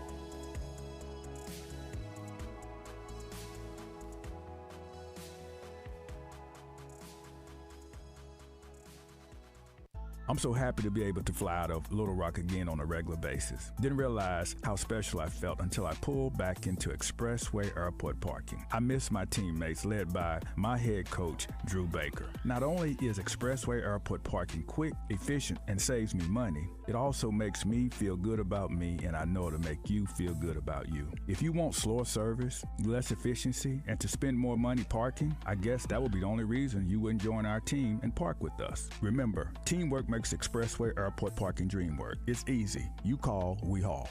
I'm so happy to be able to fly out of Little Rock again on a regular basis. Didn't realize how special I felt until I pulled back into Expressway Airport parking. I miss my teammates led by my head coach, Drew Baker. Not only is Expressway Airport parking quick, efficient, and saves me money, it also makes me feel good about me, and I know it'll make you feel good about you. If you want slower service, less efficiency, and to spend more money parking, I guess that would be the only reason you wouldn't join our team and park with us. Remember, teamwork makes Expressway Airport parking dream work. It's easy. You call, we haul.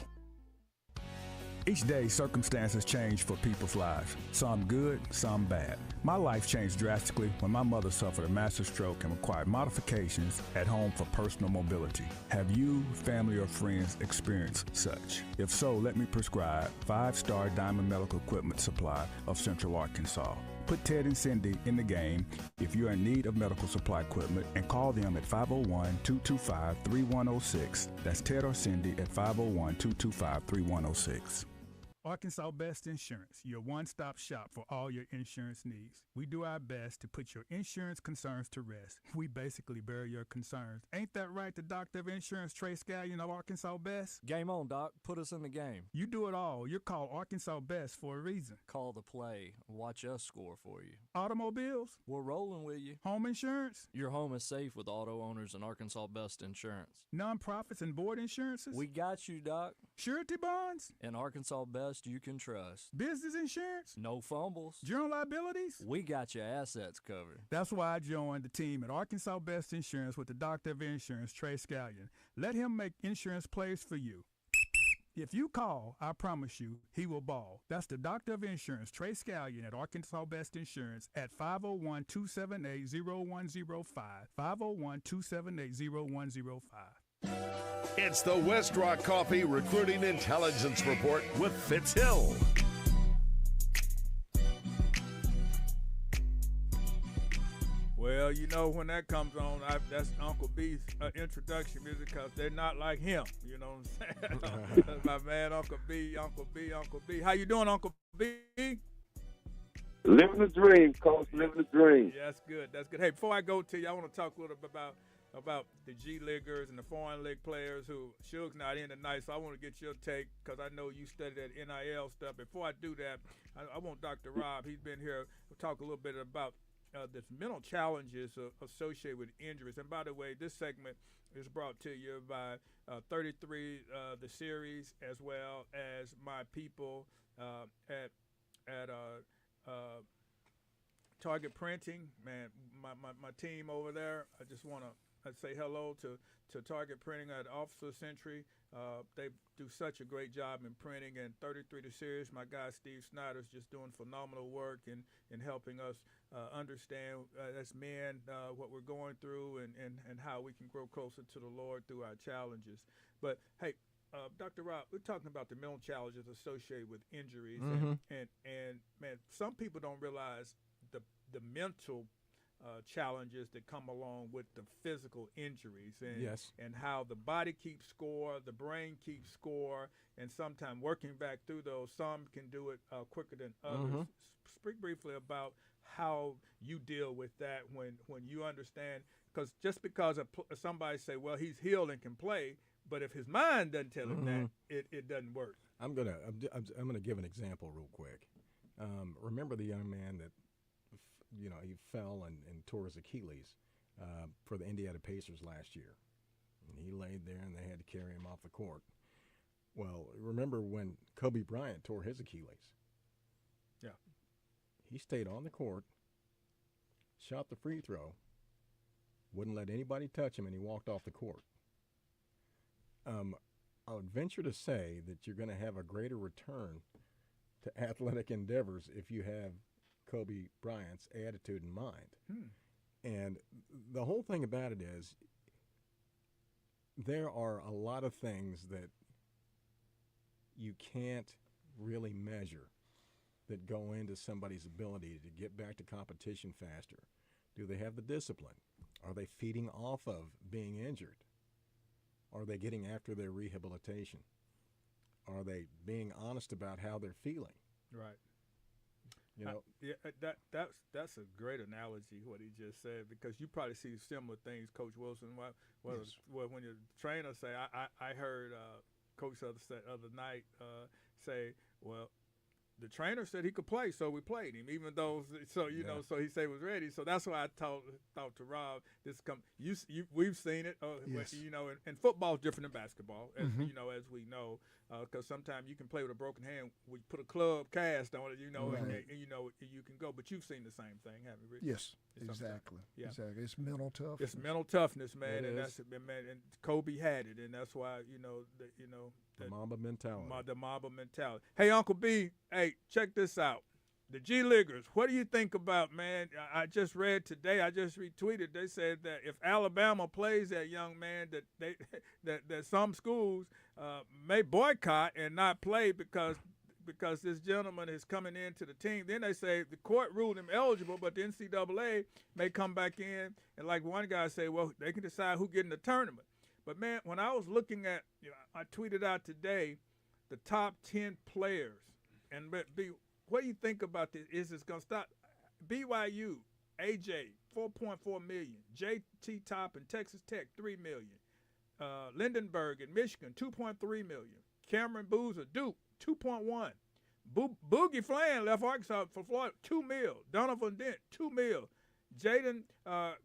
Each day, circumstances change for people's lives. Some good, some bad. My life changed drastically when my mother suffered a massive stroke and required modifications at home for personal mobility. Have you, family, or friends experienced such? If so, let me prescribe 5-star Diamond Medical Equipment Supply of Central Arkansas. Put Ted and Cindy in the game if you're in need of medical supply equipment and call them at 501-225-3106. That's Ted or Cindy at 501-225-3106. Arkansas Best Insurance, your one-stop shop for all your insurance needs. We do our best to put your insurance concerns to rest. We basically bury your concerns. Ain't that right, the doctor of insurance, Trey Scallion of Arkansas Best? Game on, Doc. Put us in the game. You do it all. You're called Arkansas Best for a reason. Call the play. Watch us score for you. Automobiles? We're rolling with you. Home insurance? Your home is safe with auto owners and Arkansas Best Insurance. Nonprofits and board insurances? We got you, Doc. Surety bonds? And Arkansas Best you can trust. Business insurance? No fumbles. General liabilities? We got your assets covered. That's why I joined the team at Arkansas Best Insurance with the doctor of insurance, Trey Scallion. Let him make insurance plays for you. If you call, I promise you, he will ball. That's the doctor of insurance, Trey Scallion at Arkansas Best Insurance at 501-278-0105, 501-278-0105. It's the Westrock Coffee Recruiting Intelligence Report with Fitz Hill. Well, you know, when that comes on, that's Uncle B's introduction music because they're not like him. You know what I'm saying? That's my man, Uncle B, Uncle B, Uncle B. How you doing, Uncle B? Living the dream, Coach, living the dream. Yeah, that's good. That's good. Hey, before I go to you, I want to talk a little bit about the G Leaguers and the foreign league players who Suge's not in tonight, so I want to get your take because I know you studied that NIL stuff. Before I do that, I want Dr. Rob, he's been here, to talk a little bit about the mental challenges associated with injuries. And by the way, this segment is brought to you by 33, the series, as well as my people at Target Printing. Man, my team over there, I just want to say hello to Target Printing at Officer Century. They do such a great job in printing. And 33 the series, my guy Steve Snyder's just doing phenomenal work in helping us understand as men what we're going through and how we can grow closer to the Lord through our challenges. But hey, Dr. Rob, we're talking about the mental challenges associated with injuries, and man, some people don't realize the mental challenges that come along with the physical injuries, and how the body keeps score, the brain keeps score, and sometimes working back through those, some can do it quicker than others. Speak briefly about how you deal with that when you understand, because just because somebody say, well, he's healed and can play, but if his mind doesn't tell him that, it doesn't work. I'm gonna give an example real quick. Remember the young man that he fell and tore his Achilles for the Indiana Pacers last year, and he laid there and they had to carry him off the court. Well, remember when Kobe Bryant tore his Achilles? Yeah, he stayed on the court, shot the free throw, wouldn't let anybody touch him, and he walked off the court. I would venture to say that you're going to have a greater return to athletic endeavors if you have Kobe Bryant's attitude in mind. And the whole thing about it is there are a lot of things that you can't really measure that go into somebody's ability to get back to competition faster. Do they have the discipline? Are they feeding off of being injured? Are they getting after their rehabilitation? Are they being honest about how they're feeling? Right. You know, that's a great analogy what he just said, because you probably see similar things, Coach Wilson. Well, when your trainer say, I heard Coach the other night say, well, the trainer said he could play, so we played him, even though so he said he was ready. So that's why I thought to Rob, we've seen it. And football is different than basketball, as as we know, because sometimes you can play with a broken hand. We put a club cast on it, and you can go. But you've seen the same thing, haven't you? Yes, exactly. Yeah. Exactly. It's mental toughness. It's mental toughness, man, and and Kobe had it, and that's why the Mamba mentality. The Mamba mentality. Hey, Uncle B, hey, check this out. The G Leaguers, what do you think about, man? I just read today, I just retweeted, they said that if Alabama plays that young man, that some schools may boycott and not play because this gentleman is coming into the team. Then they say the court ruled him eligible, but the NCAA may come back in, and like one guy say, well, they can decide who get in the tournament. But, man, when I was looking at, I tweeted out today the top 10 players And B, what do you think about this? Is this going to stop? BYU, AJ, $4.4 million. JT Top and Texas Tech, $3 million. Lindenberg in Michigan, $2.3 million. Cameron Boozer, Duke, $2.1. Boogie Flan left Arkansas for Florida, $2 million. Donovan Dent, $2 million. Jaden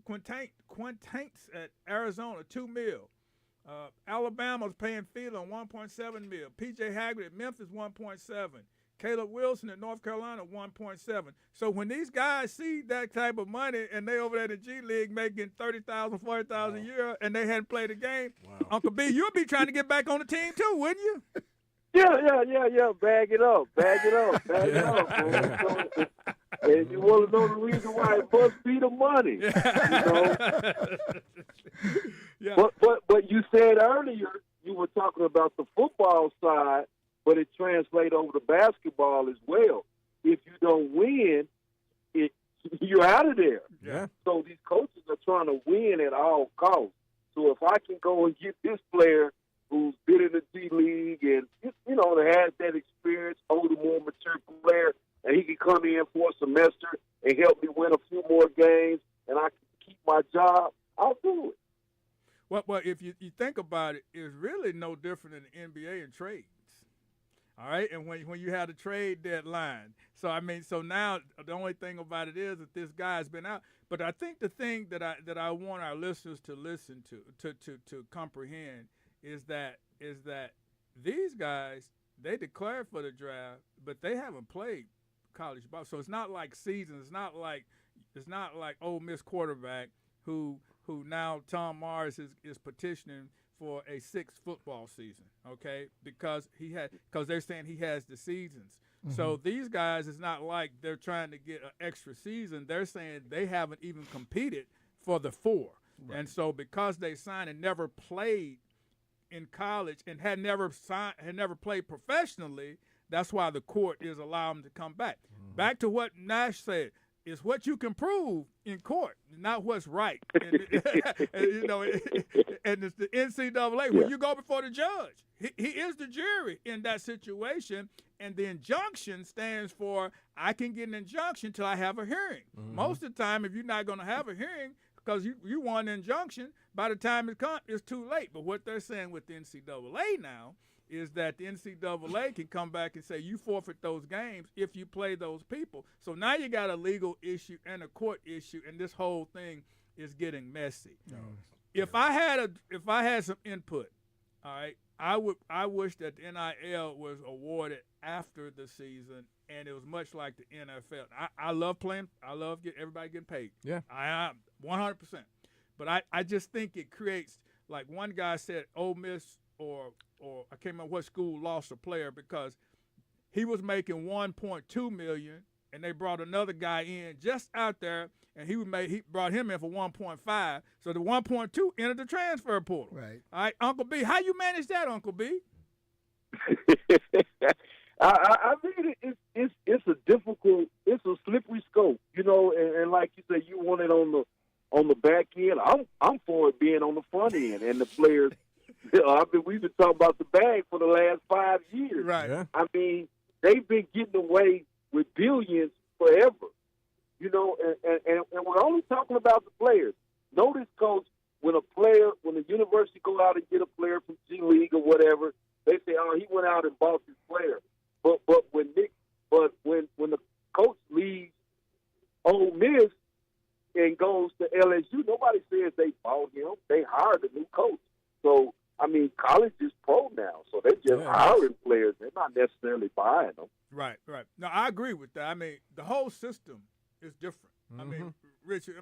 Quintanks at Arizona, $2 million. Alabama's paying Phelan $1.7 million. P.J. Haggard at Memphis, $1.7. Caleb Wilson at North Carolina, $1.7. So when these guys see that type of money and they over there in the G League making $30,000, $40,000 a year, and they hadn't played a game, Uncle B, you'll be trying to get back on the team too, wouldn't you? Yeah. Bag it up. Man. And you want to know the reason why it must be the money. You know? But you said earlier you were talking about the football side, but it translates over to basketball as well. If you don't win, you're out of there. Yeah. So these coaches are trying to win at all costs. So if I can go and get this player who's been in the G League and, that has that experience, older, more mature player, and he can come in for a semester and help me win a few more games, and I can keep my job, I'll do it. Well, if you think about it, it's really no different than the NBA and trades. All right, and when you have the trade deadline, so now the only thing about it is that this guy's been out. But I think the thing that I want our listeners to listen to comprehend is that these guys, they declared for the draft, but they haven't played college ball. So it's not like seasons. It's not like Ole Miss quarterback who now Tom Mars is petitioning for a 6th football season, okay? Because they're saying he has the seasons. Mm-hmm. So these guys, it's not like they're trying to get an extra season. They're saying they haven't even competed for the 4. Right. And so because they signed and never played in college and had never played professionally, that's why the court is allowing them to come back. Mm-hmm. Back to what Nash said. It's what you can prove in court, not what's right. And it's the NCAA. When you go before the judge, he is the jury in that situation, and the injunction stands for I can get an injunction till I have a hearing. Mm-hmm. Most of the time, if you're not going to have a hearing because you want an injunction, by the time it comes, it's too late. But what they're saying with the NCAA now is that the NCAA can come back and say you forfeit those games if you play those people. So now you got a legal issue and a court issue, and this whole thing is getting messy. No. If I had some input, all right, I wish that the NIL was awarded after the season, and it was much like the NFL. I love playing. I love everybody getting paid. Yeah, I 100%. But I just think it creates, like one guy said, Ole Miss or I can't remember what school lost a player because he was making $1.2 million, and they brought another guy in just out there, and he brought him in for 1.5. So the 1.2 entered the transfer portal. Right. All right, Uncle B, how you manage that, Uncle B? I mean, it's a difficult, it's a slippery scope, and like you said, you want it on the back end. I'm for it being on the front end, and the players. We've been talking about the bag for the last 5 years. Right. Yeah. I mean, they've been getting away with billions forever, and we're only talking about the players. Notice, Coach, when the university go out and get a player from G League or whatever, they say, "Oh, he went out and bought this player." But when the coach leaves Ole Miss and goes to LSU, nobody says they bought him. They hired a new coach. So, I mean, college is pro now, so they're just hiring players. They're not necessarily buying them. Right. No, I agree with that. I mean, the whole system is different. Mm-hmm. I mean, Richard,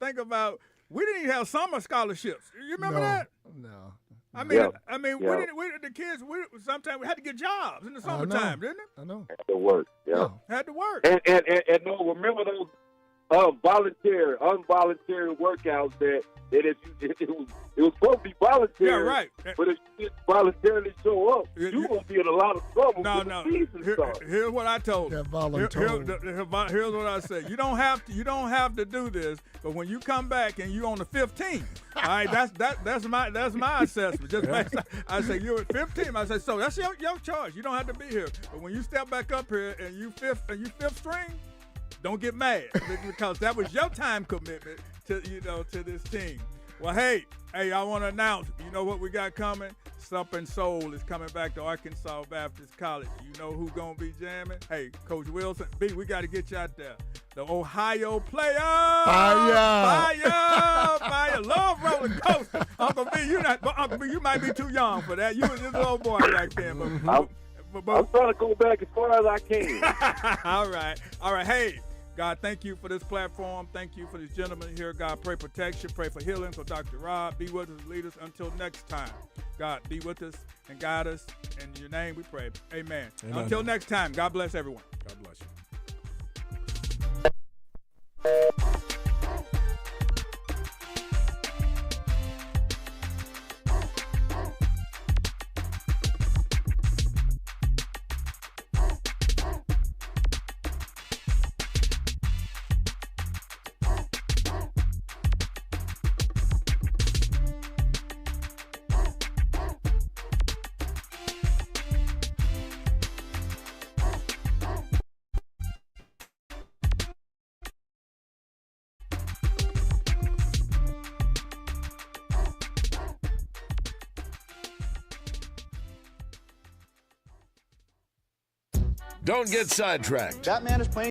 think about, we didn't even have summer scholarships. You remember that? No. I mean, the kids, sometimes we had to get jobs in the summertime, didn't it? I know. Had to work, yeah. Had to work. And no, remember involuntary workouts that if it was supposed to be voluntary. Yeah, right. But if you didn't voluntarily show up, you're gonna be in a lot of trouble. No. when the season starts. Here's what I told you. Yeah, Here's what I said. You don't have to do this, but when you come back and you're on the 15th, all right, that's my assessment. Just I say you're at 15. I say so that's your charge. You don't have to be here. But when you step back up here and you fifth string, don't get mad because that was your time commitment to this team. Well, hey, I want to announce. You know what we got coming? Something Soul is coming back to Arkansas Baptist College. You know who's gonna be jamming? Hey, Coach Wilson. B, we got to get you out there. The Ohio Players. Fire. Love roller coaster. Uncle B, you might be too young for that. You was just a little boy back then. I'm trying to go back as far as I can. All right. Hey, God, thank you for this platform. Thank you for these gentlemen here. God, pray protection, pray for healing for Dr. Rob. Be with us, lead us until next time. God, be with us and guide us. In your name we pray. Amen. Until next time, God bless everyone. God bless you. Don't get sidetracked. That man is playing.